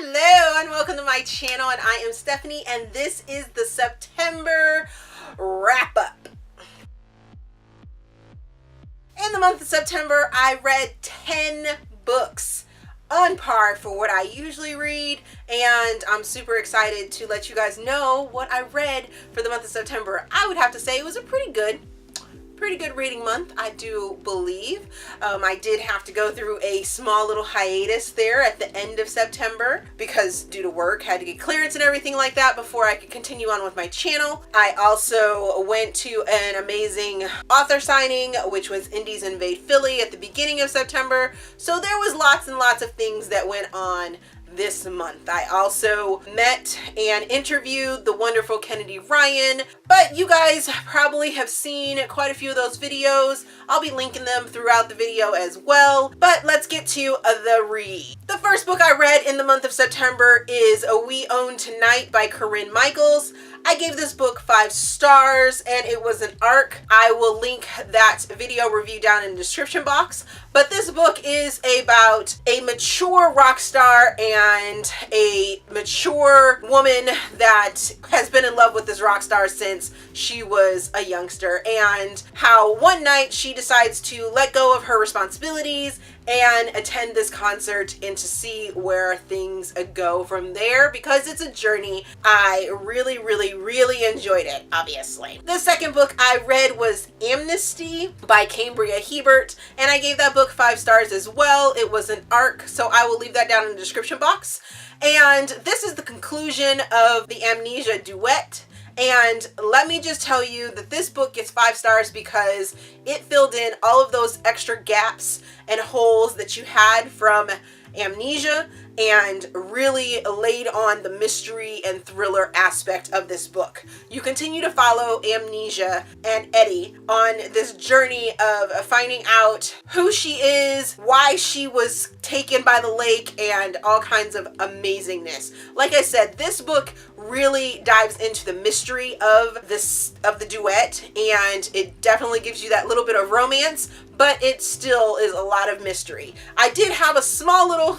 Hello and welcome to my channel, and I am Stephanie, and this is the September wrap up. In the month of September, I read 10 books, on par for what I usually read, and I'm super excited to let you guys know what I read for the month of September. I would have to say it was a pretty good reading month, I do believe. I did have to go through a small little hiatus there at the end of September because due to work, had to get clearance and everything like that before I could continue on with my channel. I also went to an amazing author signing, which was Indies Invade Philly at the beginning of September. So there was lots and lots of things that went on this month. I also met and interviewed the wonderful Kennedy Ryan, but you guys probably have seen quite a few of those videos. I'll be linking them throughout the video as well, but let's get to the read. The first book I read in the month of September is We Own Tonight by Corinne Michaels. I gave this book 5 stars and it was an arc. I will link that video review down in the description box. But this book is about a mature rock star and a mature woman that has been in love with this rock star since she was a youngster, and how one night she decides to let go of her responsibilities and attend this concert and to see where things go from there, because it's a journey. I really enjoyed it, obviously. The second book I read was Amnesty by Cambria Hebert, and I gave that book 5 stars as well. It was an arc, so I will leave that down in the description box. And this is the conclusion of the Amnesia duet. And let me just tell you that this book gets 5 stars because it filled in all of those extra gaps and holes that you had from Amnesia and really laid on the mystery and thriller aspect of this book. You continue to follow Amnesia and Eddie on this journey of finding out who she is, why she was taken by the lake, and all kinds of amazingness. Like I said, this book really dives into the mystery of the duet, and it definitely gives you that little bit of romance, but it still is a lot of mystery. I did have a small little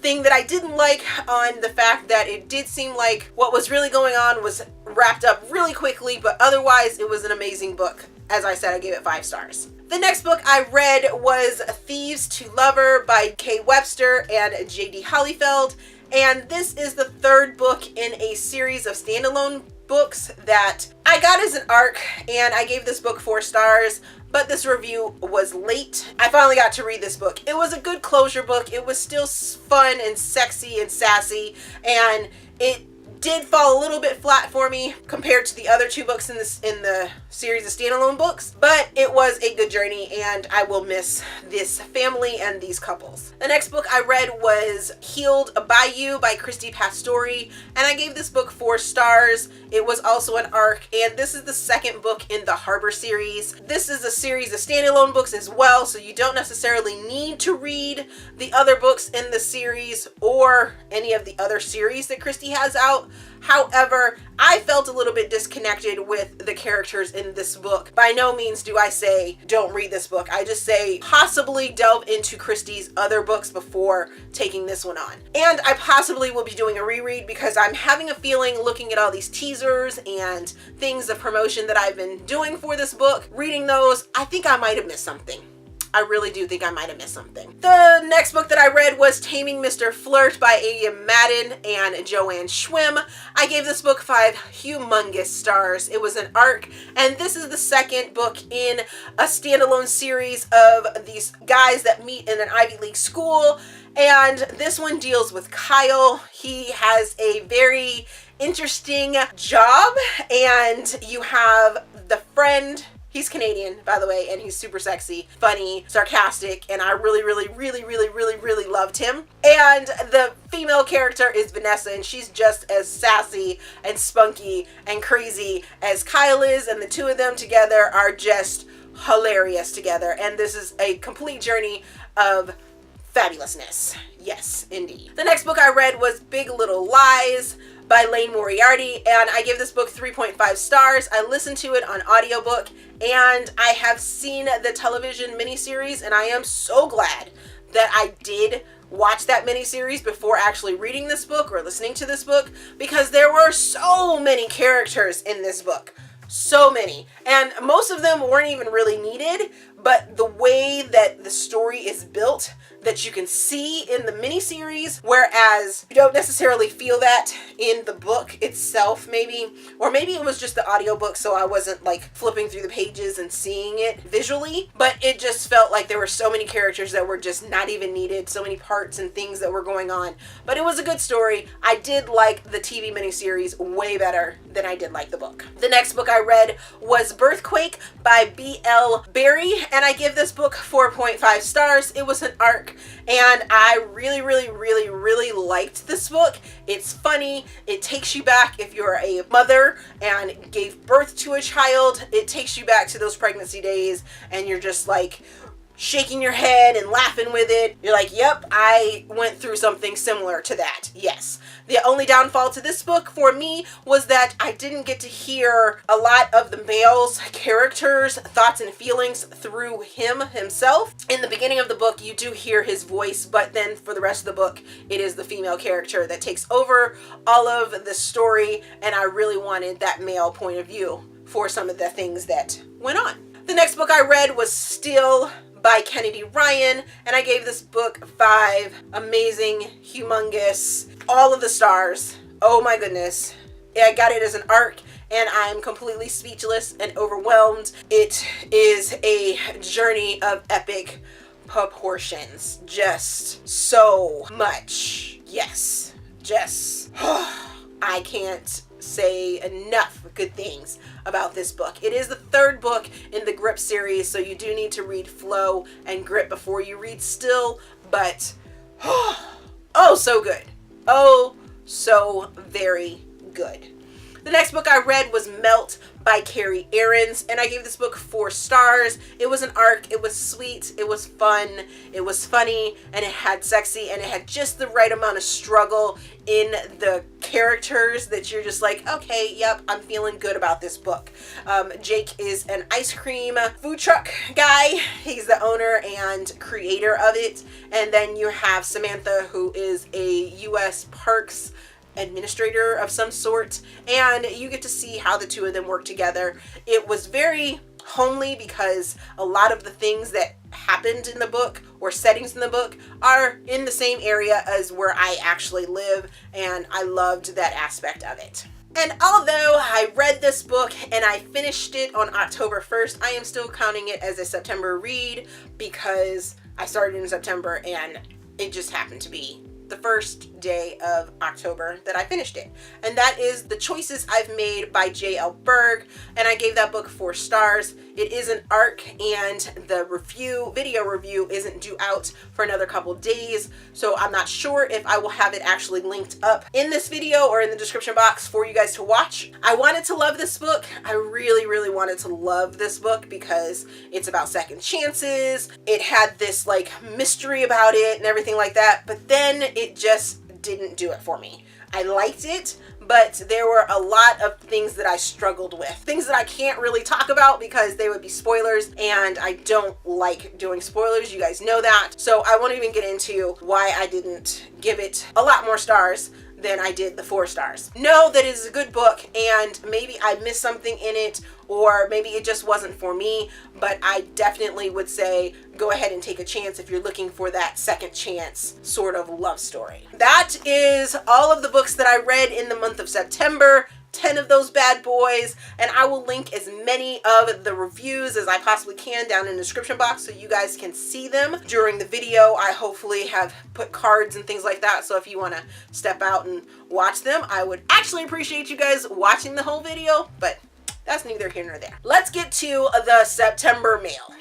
thing that I didn't like on the fact that it did seem like what was really going on was wrapped up really quickly, but otherwise it was an amazing book. As I said, I gave it 5 stars. The next book I read was Thieves to Lover by Kay Webster and J.D. Hollyfeld. And this is the 3rd book in a series of standalone books that I got as an arc, and I gave this book 4 stars, but this review was late. I finally got to read this book. It was a good closure book. It was still fun and sexy and sassy, and it did fall a little bit flat for me compared to the other 2 books in the series of standalone books, but it was a good journey, and I will miss this family and these couples. The next book I read was Healed by You by Christy Pastore, and I gave this book 4 stars. It was also an arc, and this is the 2nd book in the Harbor series. This is a series of standalone books as well, so you don't necessarily need to read the other books in the series or any of the other series that Christy has out. However, I felt a little bit disconnected with the characters in this book. By no means do I say don't read this book. I just say possibly delve into Christy's other books before taking this one on. And I possibly will be doing a reread because I'm having a feeling, looking at all these teasers and things of promotion that I've been doing for this book, reading those, I think I might have missed something. I really do think I might have missed something. The next book that I read was Taming Mr Flirt by Ive Made and Joanne Schwim. I gave this book 5 humongous stars. It was an arc, and this is the 2nd book in a standalone series of these guys that meet in an Ivy League school, and this one deals with Kyle. He has a very interesting job, and you have the friend. He's Canadian, by the way, and he's super sexy, funny, sarcastic, and I really loved him. And the female character is Vanessa, and she's just as sassy and spunky and crazy as Kyle is, and the 2 of them together are just hilarious together. And this is a complete journey of fabulousness. Yes, indeed. The next book I read was Big Little Lies by Laine Moriarty, and I give this book 3.5 stars. I listened to it on audiobook, and I have seen the television miniseries, and I am so glad that I did watch that miniseries before actually reading this book or listening to this book, because there were so many characters in this book. So many. And most of them weren't even really needed, but the way that the story is built, that you can see in the miniseries, whereas you don't necessarily feel that in the book itself, maybe. Or maybe it was just the audiobook, so I wasn't like flipping through the pages and seeing it visually, but it just felt like there were so many characters that were just not even needed, so many parts and things that were going on. But it was a good story. I did like the TV miniseries way better than I did like the book. The next book I read was Quake by B.L. Berry, and I give this book 4.5 stars. It was an arc, and I really liked this book. It's funny. It takes you back if you're a mother and gave birth to a child. It takes you back to those pregnancy days, and you're just like shaking your head and laughing with it. You're like, yep, I went through something similar to that. Yes. The only downfall to this book for me was that I didn't get to hear a lot of the male's characters' thoughts and feelings through himself. In the beginning of the book, you do hear his voice, but then for the rest of the book, it is the female character that takes over all of the story, and I really wanted that male point of view for some of the things that went on. The next book I read was Still by Kennedy Ryan, and I gave this book 5 amazing, humongous, all of the stars. Oh my goodness. I got it as an arc, and I'm completely speechless and overwhelmed. It is a journey of epic proportions. Just so much. Yes. Just, I can't say enough good things about this book. It is the 3rd book in the Grip series, so you do need to read Flow and Grip before you read Still, but oh, so good. Oh, so very good. The next book I read was Melt by Carrie, and I gave this book 4 stars. It was an arc. It was sweet. It was fun. It was funny, and it had sexy, and it had just the right amount of struggle in the characters that you're just like, okay, yep, I'm feeling good about this book. Jake is an ice cream food truck guy. He's the owner and creator of it. And then you have Samantha, who is a U.S. Parks administrator of some sort, and you get to see how the two of them work together. It was very homely because a lot of the things that happened in the book or settings in the book are in the same area as where I actually live, and I loved that aspect of it. And although I read this book and I finished it on October 1st, I am still counting it as a September read because I started in September and it just happened to be the first day of October that I finished it. And that is The Choices I've Made by J.L. Berg, and I gave that book 4 stars. It is an arc, and the video review isn't due out for another couple days, so I'm not sure if I will have it actually linked up in this video or in the description box for you guys to watch. I wanted to love this book. I really wanted to love this book because it's about second chances. It had this like mystery about it and everything like that, but then it just didn't do it for me. I liked it, but there were a lot of things that I struggled with. Things that I can't really talk about because they would be spoilers, and I don't like doing spoilers. You guys know that. So I won't even get into why I didn't give it a lot more stars than I did the 4 stars. Know that it is a good book, and maybe I missed something in it, or maybe it just wasn't for me, but I definitely would say go ahead and take a chance if you're looking for that second chance sort of love story. That is all of the books that I read in the month of September. 10 of those bad boys, and I will link as many of the reviews as I possibly can down in the description box so you guys can see them during the video. I hopefully have put cards and things like that, so if you want to step out and watch them, I would actually appreciate you guys watching the whole video, but that's neither here nor there. Let's get to the September mail.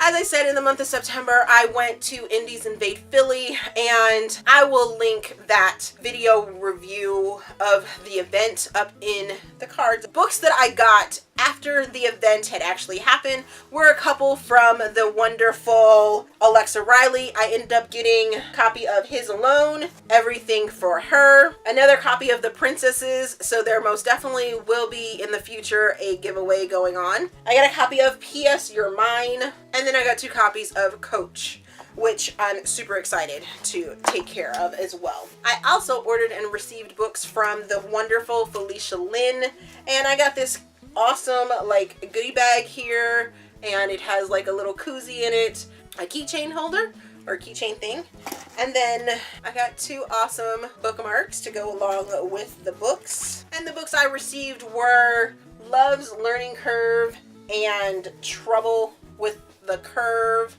As I said, in the month of September, I went to Indies Invade Philly, and I will link that video review of the event up in the cards. Books that I got after the event had actually happened were a couple from the wonderful Alexa Riley. I ended up getting a copy of His Alone, Everything for Her, another copy of The Princesses, so there most definitely will be in the future a giveaway going on. I got a copy of P.S. You're Mine, and then I got 2 copies of Coach. which I'm super excited to take care of as well. I also ordered and received books from the wonderful Felicia Lynn, and I got this awesome like goodie bag here, and it has like a little koozie in it, a keychain holder or keychain thing, and then I got 2 awesome bookmarks to go along with the books. And the books I received were Love's Learning Curve and Trouble with the Curve,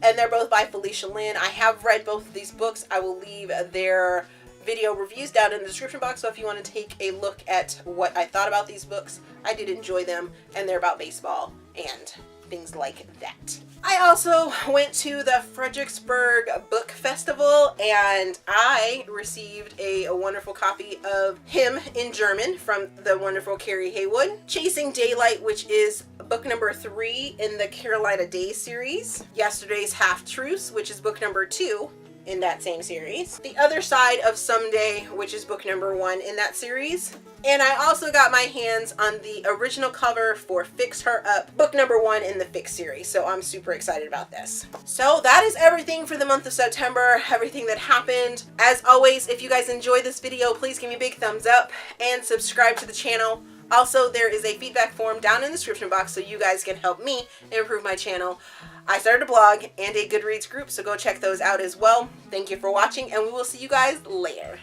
and they're both by Felicia Lynn. I have read both of these books. I will leave their video reviews down in the description box, so if you want to take a look at what I thought about these books, I did enjoy them, and they're about baseball and things like that. I also went to the Fredericksburg Book Festival, and I received a wonderful copy of Him in German from the wonderful Carrie Haywood. Chasing Daylight, which is book number 3 in the Carolina Days series. Yesterday's Half Truths, which is book number 2 in that same series. The Other Side of Someday, which is book number 1 in that series. And I also got my hands on the original cover for Fix Her Up, book number 1 in the Fix series. So I'm super excited about this. So that is everything for the month of September, everything that happened. As always, if you guys enjoyed this video, please give me a big thumbs up and subscribe to the channel. Also, there is a feedback form down in the description box so you guys can help me improve my channel. I started a blog and a Goodreads group, so go check those out as well. Thank you for watching, and we will see you guys later.